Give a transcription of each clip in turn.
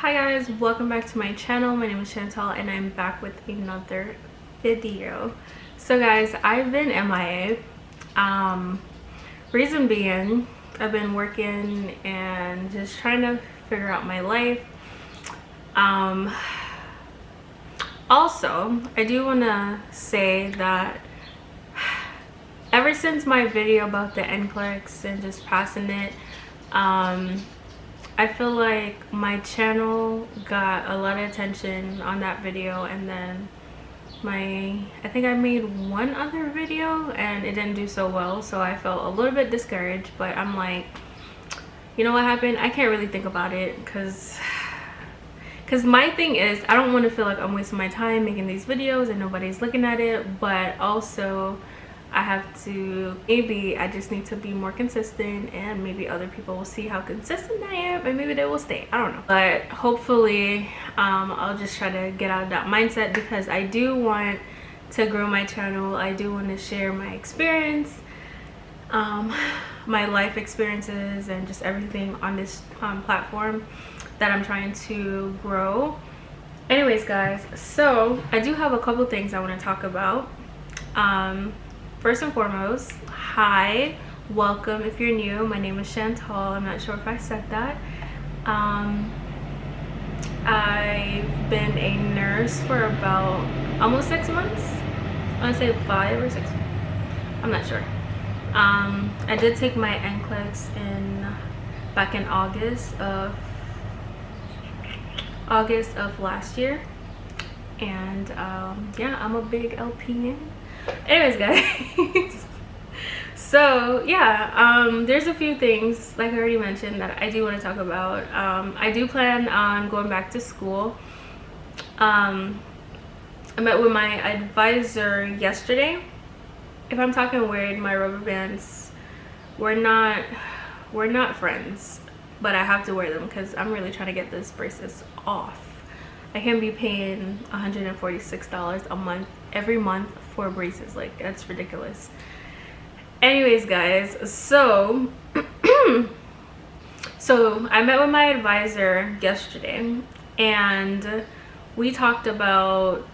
Hi guys, welcome back to my channel. My name is Chantal and I'm back with another video. So guys, I've been MIA. Reason being, I've been working and just trying to figure out my life. Also, I do want to say that ever since my video about the NCLEX and just passing it, I feel like my channel got a lot of attention on that video, and then I think I made one other video and it didn't do so well, so I felt a little bit discouraged. But I'm like, you know what happened? I can't really think about it because my thing is I don't want to feel like I'm wasting my time making these videos and nobody's looking at it, but also I have to, maybe I just need to be more consistent, and maybe other people will see how consistent I am and maybe they will stay. I don't know, but hopefully I'll just try to get out of that mindset because I do want to grow my channel. I do want to share my experience, my life experiences, and just everything on this platform that I'm trying to grow. Anyways guys, so I do have a couple things I want to talk about. First and foremost, hi, welcome if you're new. My name is Chantal. I'm not sure if I said that. I've been a nurse for about almost 6 months. I want to say 5 or 6. I'm not sure. I did take my NCLEX back in August of last year, and yeah, I'm a big LPN. Anyways guys, so yeah, there's a few things, like I already mentioned, that I do want to talk about. I do plan on going back to school. I met with my advisor yesterday. If I'm talking weird, my rubber bands, we're not friends, but I have to wear them because I'm really trying to get this braces off. I can't be paying $146 a month every month for braces. Like, that's ridiculous. Anyways guys, so so I met with my advisor yesterday, and we talked about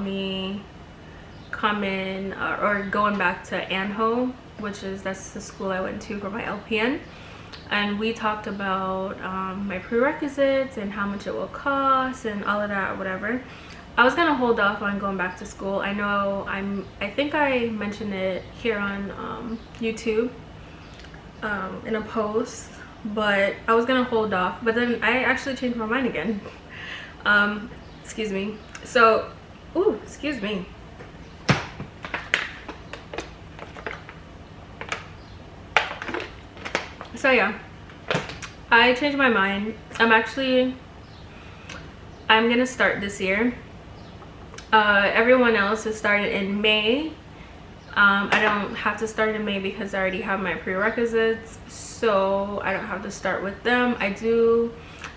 me coming or going back to ANHO, that's the school I went to for my LPN. And we talked about my prerequisites and how much it will cost and all of that, whatever. I was gonna hold off on going back to school. I know I think I mentioned it here on YouTube in a post, but I was gonna hold off, but then I actually changed my mind again. Excuse me. So, ooh, excuse me. So yeah, I changed my mind. I'm gonna start this year. Everyone else has started in May. I don't have to start in May because I already have my prerequisites, so I don't have to start with them. I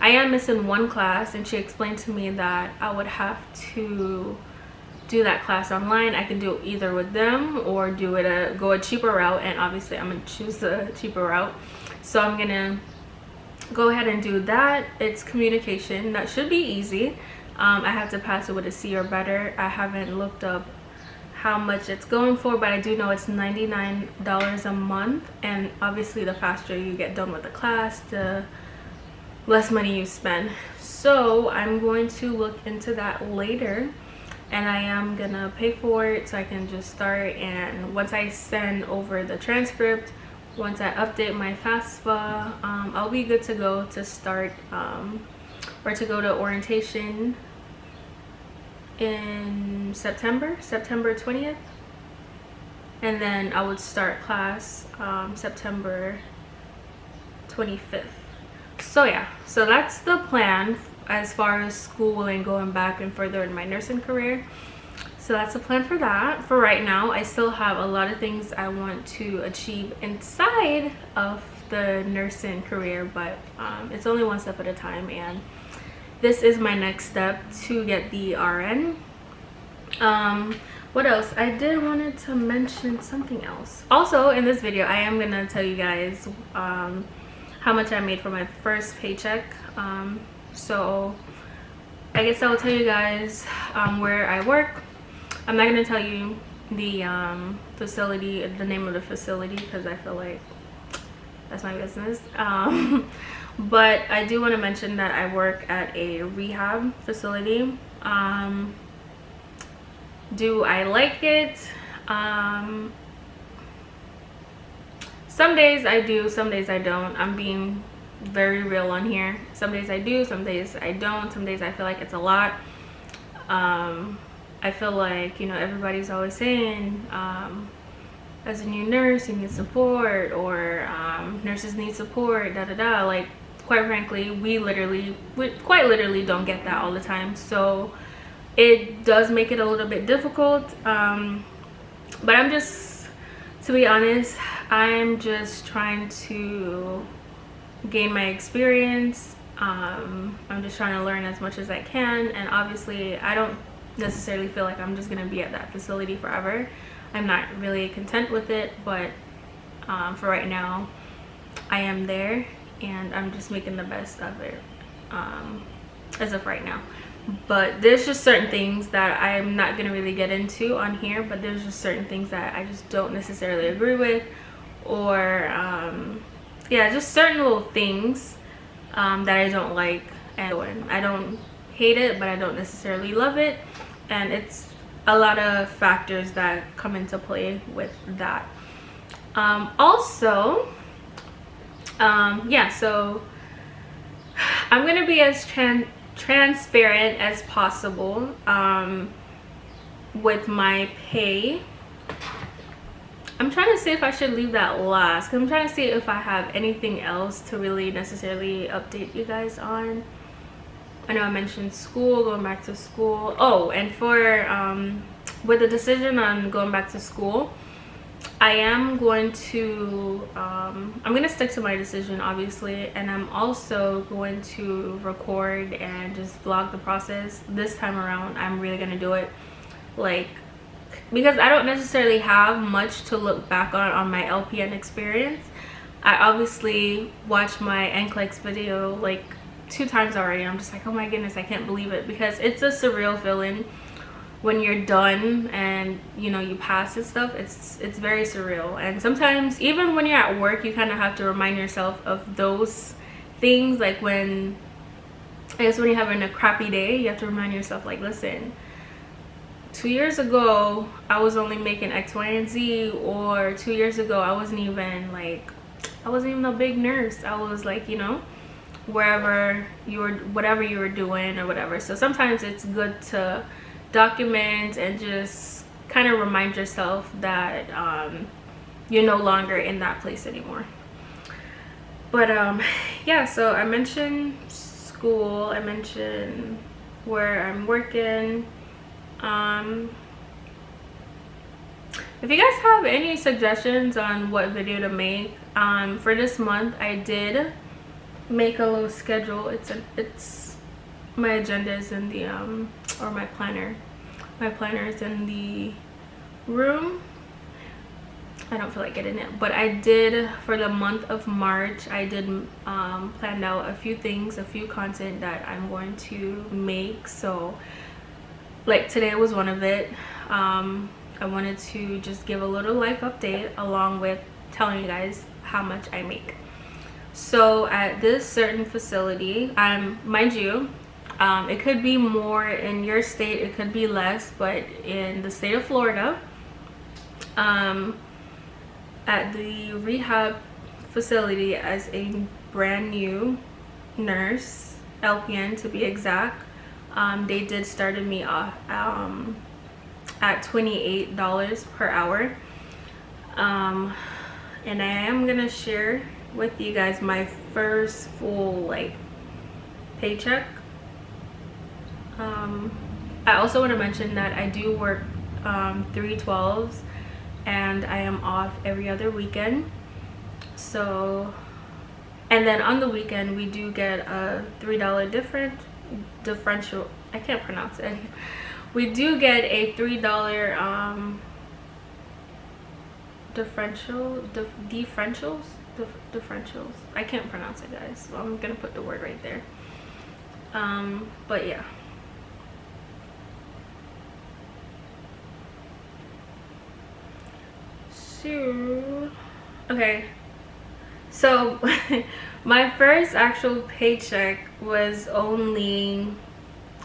am missing one class, and she explained to me that I would have to do that class online. I can do it either with them or go a cheaper route, and obviously I'm gonna choose the cheaper route. So I'm gonna go ahead and do that. It's communication. That should be easy. I have to pass it with a C or better. I haven't looked up how much it's going for, but I do know it's $99 a month, and obviously the faster you get done with the class, the less money you spend. So I'm going to look into that later, and I am gonna pay for it so I can just start. And once I send over the transcript, once I update my FAFSA, I'll be good to go to start or to go to orientation in September 20th, and then I would start class September 25th. So yeah, so that's the plan as far as school and going back and further in my nursing career. So that's the plan for that. For right now, I still have a lot of things I want to achieve inside of the nursing career, but it's only one step at a time, and this is my next step to get the RN. What else? I did wanted to mention something else. Also, in this video, I am gonna tell you guys how much I made for my first paycheck. So I guess I will tell you guys where I work. I'm not gonna tell you the facility, the name of the facility, because I feel like that's my business. But I do want to mention that I work at a rehab facility. Do I like it? Some days I do, some days I don't. I'm being very real on here. Some days I do, some days I don't. Some days I feel like it's a lot. I feel like, you know, everybody's always saying as a new nurse you need support, or nurses need support, da da da. Like, quite frankly, we quite literally don't get that all the time, so it does make it a little bit difficult. But I'm just, to be honest, I'm just trying to gain my experience. I'm just trying to learn as much as I can, and obviously I don't necessarily feel like I'm just gonna be at that facility forever. I'm not really content with it, but for right now I am there, and I'm just making the best of it as of right now. But there's just certain things that I'm not gonna really get into on here, but there's just certain things that I just don't necessarily agree with, or yeah, just certain little things that I don't like. And I don't hate it, but I don't necessarily love it, and it's a lot of factors that come into play with that. Also, yeah, so I'm gonna be as transparent as possible with my pay. I'm trying to see if I should leave that last, because I'm trying to see if I have anything else to really necessarily update you guys on. I know I mentioned school, going back to school. Oh, and for with the decision on going back to school, I am going to I'm going to stick to my decision, obviously, and I'm also going to record and just vlog the process. This time around, I'm really going to do it, like, because I don't necessarily have much to look back on my LPN experience. I obviously watched my NCLEX video like 2 times already. I'm just like, oh my goodness, I can't believe it, because it's a surreal feeling when you're done and, you know, you pass and stuff. It's very surreal. And sometimes even when you're at work, you kind of have to remind yourself of those things. Like, when, I guess, when you're having a crappy day, you have to remind yourself, like, listen, 2 years ago I was only making X, Y, and Z, or 2 years ago I wasn't even a big nurse. I was like, you know, wherever you were, whatever you were doing or whatever. So sometimes it's good to document and just kind of remind yourself that you're no longer in that place anymore. But yeah, so I mentioned school, I mentioned where I'm working. If you guys have any suggestions on what video to make for this month, I did make a little schedule. It's my agenda is in the or my planner is in the room. I don't feel like getting it, but I did, for the month of March, I did plan out a few things, a few content that I'm going to make. So like today was one of it. I wanted to just give a little life update along with telling you guys how much I make. So at this certain facility, mind you, it could be more in your state, it could be less, but in the state of Florida, at the rehab facility, as a brand new nurse, LPN to be exact, they did started me off at $28 per hour. And I am gonna share with you guys my first full like paycheck. I also want to mention that I do work 3/12s, and I am off every other weekend. So, and then on the weekend we do get a $3 differential. I can't pronounce it. We do get a $3 differentials. differentials. I can't pronounce it, guys, so I'm gonna put the word right there. But yeah. So, okay. So my first actual paycheck was only,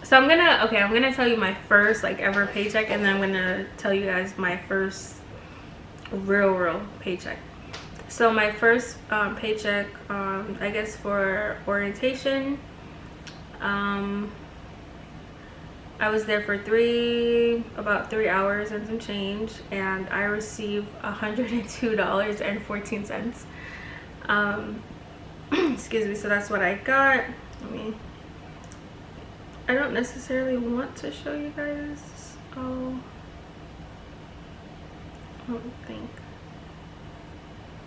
so I'm gonna tell you my first like ever paycheck, and then I'm gonna tell you guys my first real paycheck. So my first paycheck, I guess for orientation, I was there for about 3 hours and some change, and I received $102.14. Excuse me. So that's what I got. I don't necessarily want to show you guys. Oh, I don't think.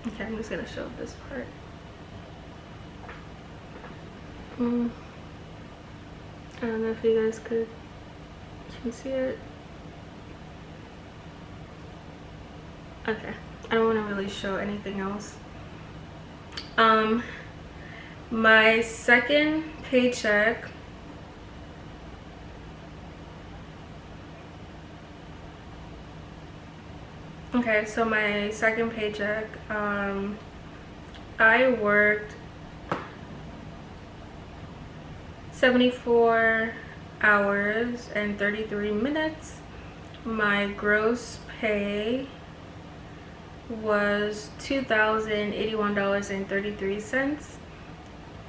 Okay, I'm just gonna show this part. I don't know if you guys can see it. Okay, I don't want to really show anything else. My second paycheck, okay, so my second paycheck, I worked 74 hours and 33 minutes. My gross pay was $2,081.33,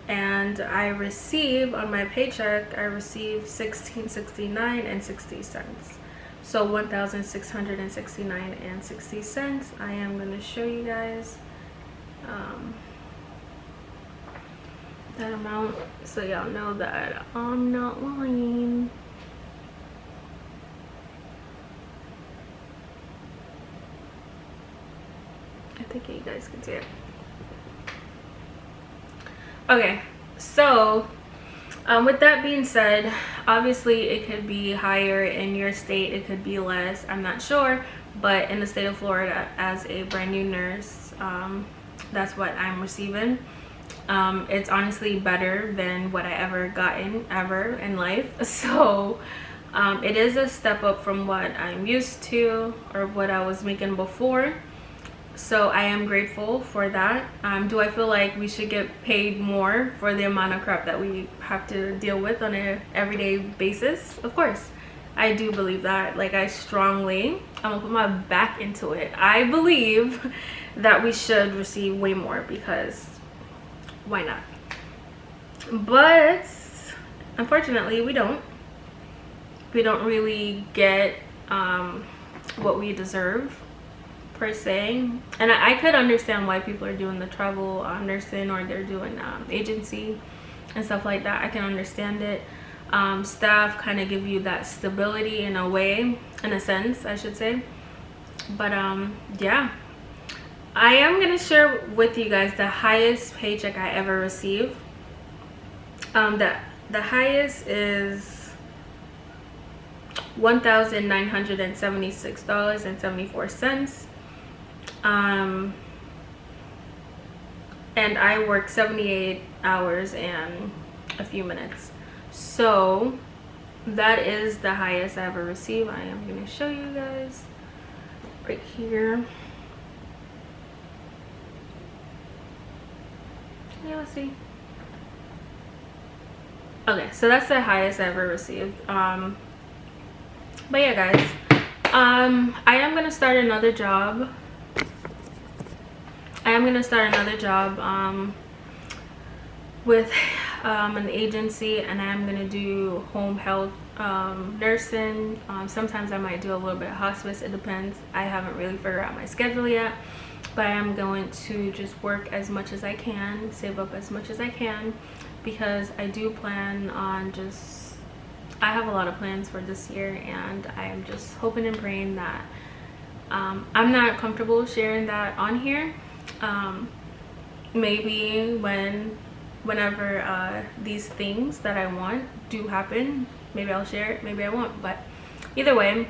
and I received on my paycheck, I received $16.69 and 60 cents. So $1,669 and 60 cents. I am going to show you guys that amount so y'all know that I'm not lying. I think you guys can see it. Okay, so with that being said, obviously it could be higher in your state, it could be less, I'm not sure, but in the state of Florida, as a brand new nurse, that's what I'm receiving. It's honestly better than what I ever gotten in life. So it is a step up from what I'm used to or what I was making before. So I am grateful for that. Do I feel like we should get paid more for the amount of crap that we have to deal with on an everyday basis? Of course, I do believe that. Like, I'm gonna put my back into it. I believe that we should receive way more, because why not? But unfortunately, we don't really get what we deserve, per se. And I could understand why people are doing the travel nursing, or they're doing agency and stuff like that. I can understand it. Staff kind of give you that stability in a way, in a sense, I should say. But yeah, I am gonna share with you guys the highest paycheck I ever received. The highest is $1,976.74. And I worked 78 hours and a few minutes. So that is the highest I ever received. I am going to show you guys right here. Yeah, let's see. Okay, so that's the highest I ever received. But yeah, guys, I am going to start another job. With an agency, and I'm gonna do home health nursing. Sometimes I might do a little bit of hospice, it depends. I haven't really figured out my schedule yet, but I am going to just work as much as I can, save up as much as I can, because I do plan on I have a lot of plans for this year, and I am just hoping and praying that I'm not comfortable sharing that on here. Maybe whenever these things that I want do happen, maybe I'll share it, maybe I won't. But either way,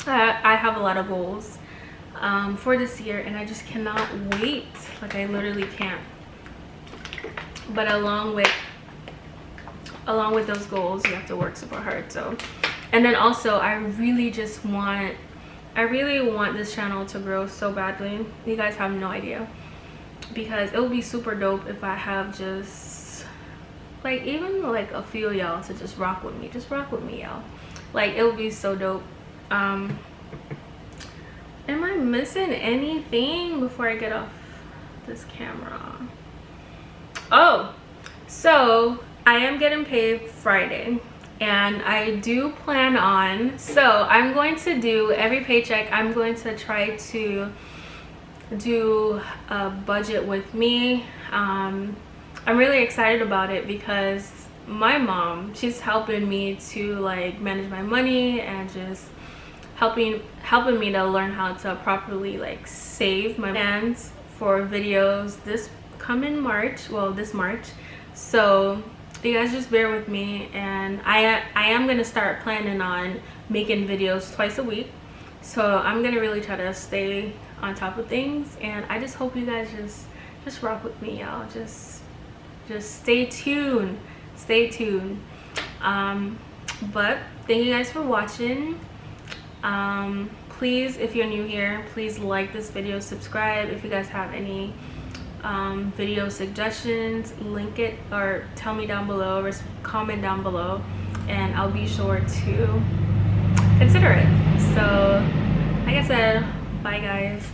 I have a lot of goals for this year, and I just cannot wait. Like, I literally can't. But along with those goals, you have to work super hard. So, and then also I really want this channel to grow so badly. You guys have no idea, because it would be super dope if I have just like even like a few of y'all to just rock with me, y'all. Like, it would be so dope. Am I missing anything before I get off this camera? Oh, so I am getting paid Friday, and I do plan on, so I'm going to do every paycheck, I'm going to try to do a budget with me. I'm really excited about it because my mom, she's helping me to like manage my money and just helping me to learn how to properly like save my plans for videos this coming March, well, this March. So you guys just bear with me, and I am gonna start planning on making videos twice a week. So I'm gonna really try to stay on top of things, and I just hope you guys just rock with me, y'all. Just stay tuned. But thank you guys for watching. Please, if you're new here, please like this video, subscribe. If you guys have any video suggestions, link it or tell me down below, or comment down below, and I'll be sure to consider it. So like I said, bye guys.